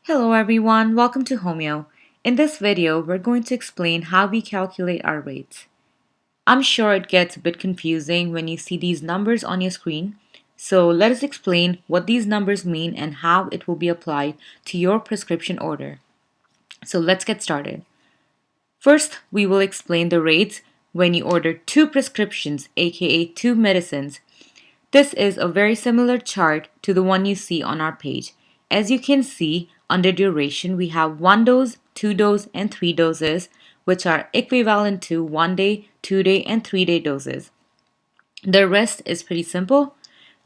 Hello everyone, welcome to Homeo. In this video, we're going to explain how we calculate our rates. I'm sure it gets a bit confusing when you see these numbers on your screen, so let us explain what these numbers mean and how it will be applied to your prescription order. So let's get started. First, we will explain the rates when you order two prescriptions, aka two medicines. This is a very similar chart to the one you see on our page. As you can see, under duration, we have 1 dose, 2 dose, and 3 doses, which are equivalent to 1 day, 2 day, and 3 day doses. The rest is pretty simple.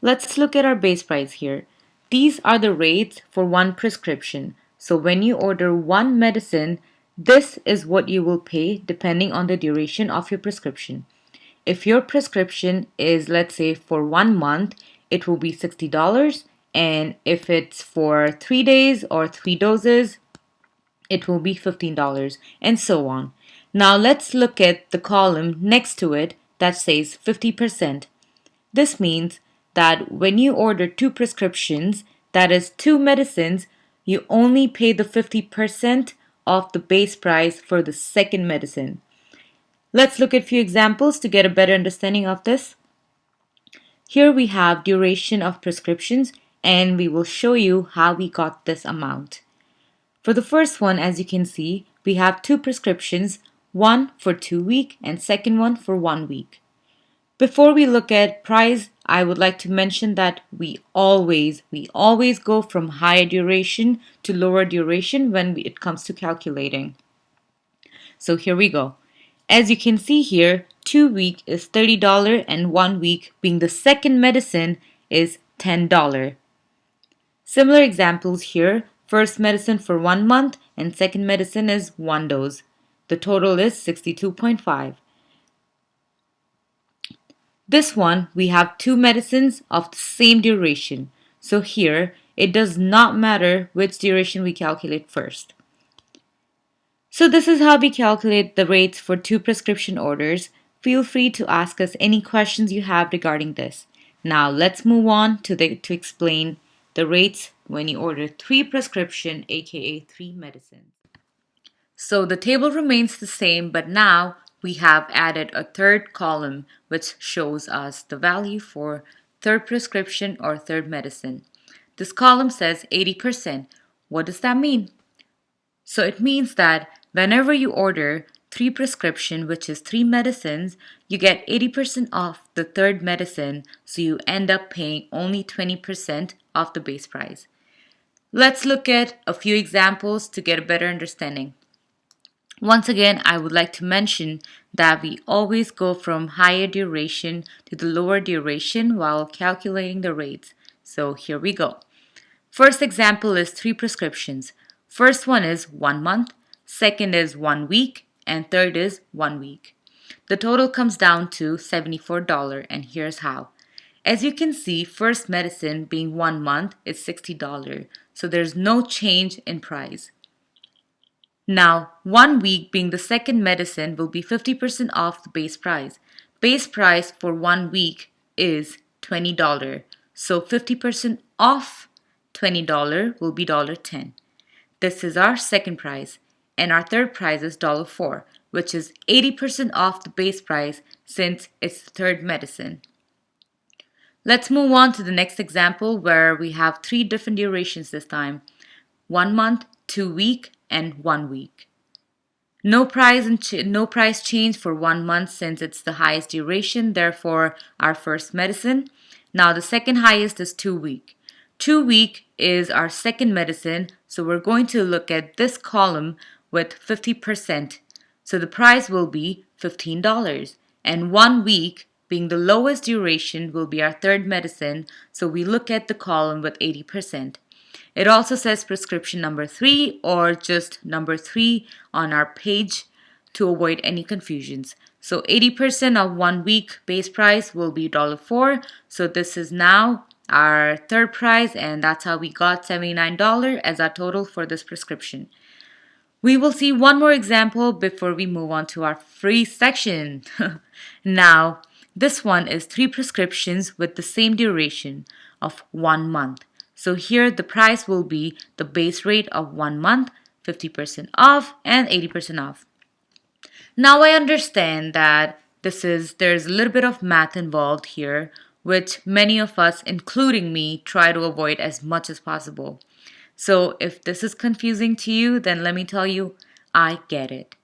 Let's look at our base price here. These are the rates for one prescription. So when you order one medicine, this is what you will pay depending on the duration of your prescription. If your prescription is, let's say, for 1 month, it will be $60. And if it's for 3 days or 3 doses, it will be $15, and so on. Now let's look at the column next to it that says 50%. This means that when you order two prescriptions, that is two medicines, you only pay the 50% of the base price for the second medicine. Let's look at a few examples to get a better understanding of this. Here we have duration of prescriptions, and we will show you how we got this amount. For the first one, as you can see, we have two prescriptions, one for 2 weeks and second one for 1 week. Before we look at price, I would like to mention that we always go from higher duration to lower duration when it comes to calculating. So here we go. As you can see here, 2 week is $30 and 1 week, being the second medicine, is $10. Similar examples here, first medicine for 1 month and second medicine is 1 dose. The total is 62.5. This one, we have two medicines of the same duration. So here, it does not matter which duration we calculate first. So this is how we calculate the rates for two prescription orders. Feel free to ask us any questions you have regarding this. Now let's move on to explain the rates when you order 3 prescription, aka 3 medicines. So the table remains the same, but now we have added a third column which shows us the value for third prescription or third medicine. This column says 80%. What does that mean? So it means that whenever you order 3 prescription, which is 3 medicines, you get 80% off the third medicine, so you end up paying only 20% of the base price. Let's look at a few examples to get a better understanding. Once again, I would like to mention that we always go from higher duration to the lower duration while calculating the rates. So here we go. First example is 3 prescriptions. First one is 1 month, second is 1 week, and third is 1 week. The total comes down to $74, and here's how. As you can see, first medicine being 1 month is $60, so there's no change in price. Now, 1 week being the second medicine will be 50% off the base price. Base price for 1 week is $20, so 50% off $20 will be $10. This is our second price, and our third price is $4, which is 80% off the base price since it's the third medicine. Let's move on to the next example where we have 3 different durations this time. 1 month, 2 week, and 1 week. No price change for 1 month since it's the highest duration, therefore our first medicine. Now the second highest is 2 week. 2 week is our second medicine, so we're going to look at this column with 50%. So the price will be $15. And 1 week, being the lowest duration, will be our third medicine, so we look at the column with 80%. It also says prescription number 3 or just number 3 on our page to avoid any confusions. So 80% of 1 week base price will be $4. So this is now our third price, and that's how we got $79 as our total for this prescription. We will see one more example before we move on to our free section. Now, this one is 3 prescriptions with the same duration of 1 month. So here the price will be the base rate of 1 month, 50% off, and 80% off. Now I understand that there's a little bit of math involved here, which many of us, including me, try to avoid as much as possible. So if this is confusing to you, then let me tell you, I get it.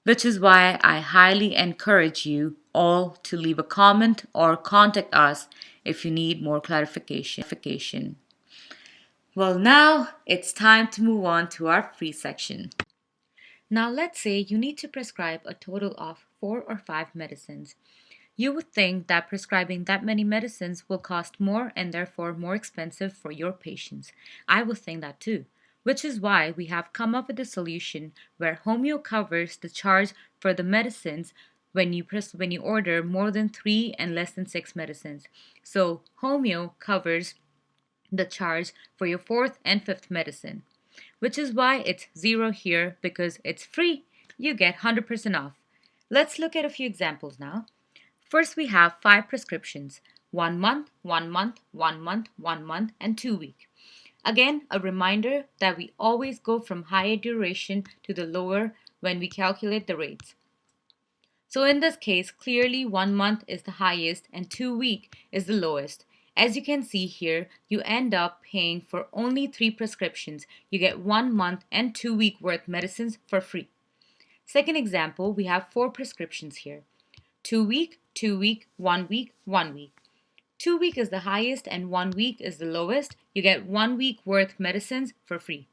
Which is why I highly encourage you all to leave a comment or contact us if you need more clarification. Well, now it's time to move on to our free section. Now, let's say you need to prescribe a total of 4 or 5 medicines. You would think that prescribing that many medicines will cost more and therefore more expensive for your patients. I would think that too, which is why we have come up with a solution where Homeo covers the charge for the medicines when you order more than 3 and less than 6 medicines. So Homeo covers the charge for your fourth and fifth medicine, which is why it's zero here because it's free. You get 100% off. Let's look at a few examples now. First, we have 5 prescriptions: 1 month, 1 month, 1 month, 1 month, and 2 week. Again, a reminder that we always go from higher duration to the lower when we calculate the rates. So in this case, clearly 1 month is the highest and 2 week is the lowest. As you can see here, you end up paying for only 3 prescriptions. You get 1 month and 2 week worth medicines for free. Second example, we have 4 prescriptions here: 2 week, 2 week, 1 week, 1 week. 2 week is the highest and 1 week is the lowest. You get 1 week worth medicines for free.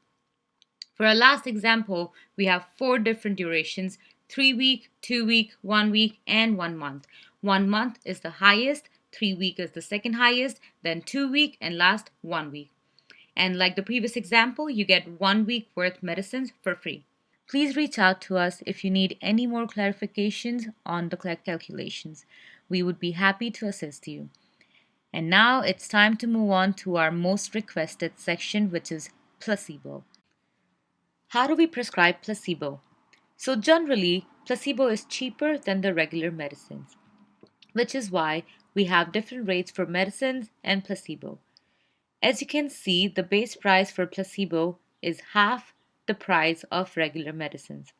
For our last example, we have 4 different durations: 3 week, 2 week, 1 week, and 1 month. 1 month is the highest, 3 week is the second highest, then 2 week, and last 1 week. And like the previous example, you get 1 week worth medicines for free. Please reach out to us if you need any more clarifications on the calculations. We would be happy to assist you. And now it's time to move on to our most requested section, which is placebo. How do we prescribe placebo? So generally, placebo is cheaper than the regular medicines, which is why we have different rates for medicines and placebo. As you can see, the base price for placebo is half the price of regular medicines.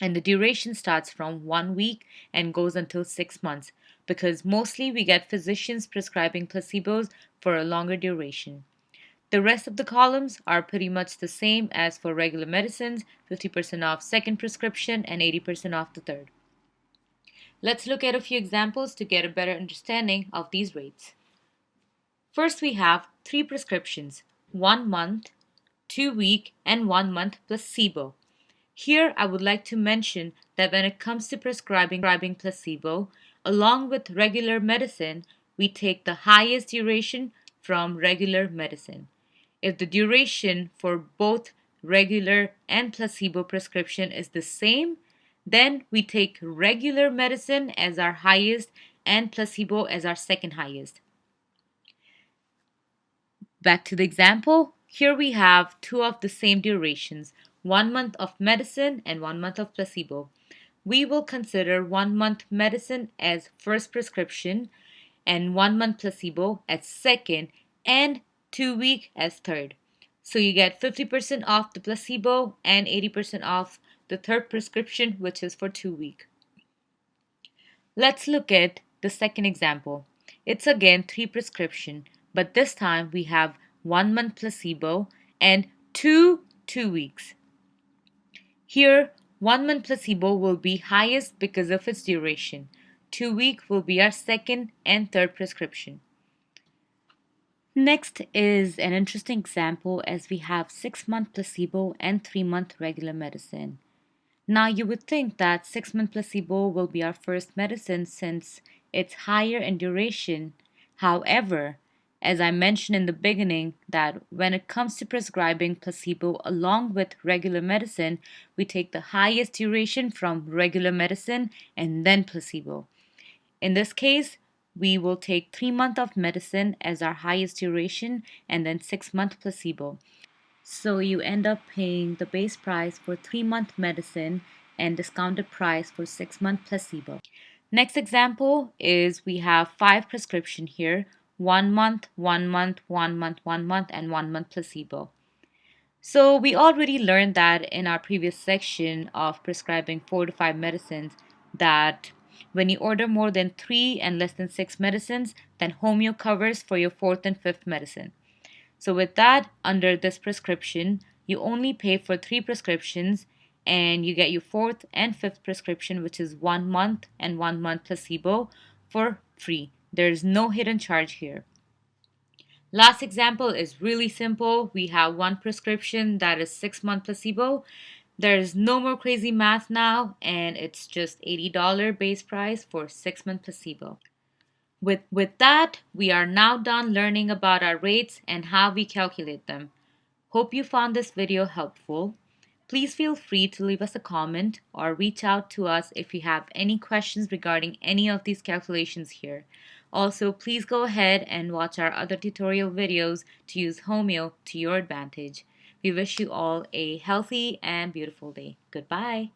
And the duration starts from 1 week and goes until 6 months because mostly we get physicians prescribing placebos for a longer duration. The rest of the columns are pretty much the same as for regular medicines: 50% off second prescription and 80% off the third. Let's look at a few examples to get a better understanding of these rates. First, we have 3 prescriptions: 1 month, 2 week, and 1 month placebo. Here, I would like to mention that when it comes to prescribing placebo, along with regular medicine, we take the highest duration from regular medicine. If the duration for both regular and placebo prescription is the same, then we take regular medicine as our highest and placebo as our second highest. Back to the example, here we have two of the same durations: 1 month of medicine and 1 month of placebo. We will consider 1 month medicine as first prescription and 1 month placebo as second and 2 week as third. So you get 50% off the placebo and 80% off the third prescription, which is for 2 week. Let's look at the second example. It's again 3 prescription, but this time we have 1 month placebo and 2 weeks. Here, 1 month placebo will be highest because of its duration. 2 week will be our second and third prescription. Next is an interesting example as we have 6 month placebo and 3 month regular medicine. Now you would think that 6 month placebo will be our first medicine since it's higher in duration. However, as I mentioned in the beginning, that when it comes to prescribing placebo along with regular medicine, we take the highest duration from regular medicine and then placebo. In this case, we will take 3 months of medicine as our highest duration and then 6 month placebo. So you end up paying the base price for 3 month medicine and discounted price for 6 month placebo. Next example is we have 5 prescription here: 1 month, 1 month, 1 month, 1 month, and 1 month placebo. So, we already learned that in our previous section of prescribing 4 to 5 medicines that when you order more than 3 and less than 6 medicines, then homeo covers for your fourth and fifth medicine. So, with that, under this prescription, you only pay for 3 prescriptions and you get your fourth and fifth prescription, which is 1 month and 1 month placebo, for free. There's no hidden charge here. Last example is really simple. We have one prescription that is 6 month placebo. There's no more crazy math now, and it's just $80 base price for 6 month placebo. With that, we are now done learning about our rates and how we calculate them. Hope you found this video helpful. Please feel free to leave us a comment or reach out to us if you have any questions regarding any of these calculations here. Also, please go ahead and watch our other tutorial videos to use Homeo to your advantage. We wish you all a healthy and beautiful day. Goodbye.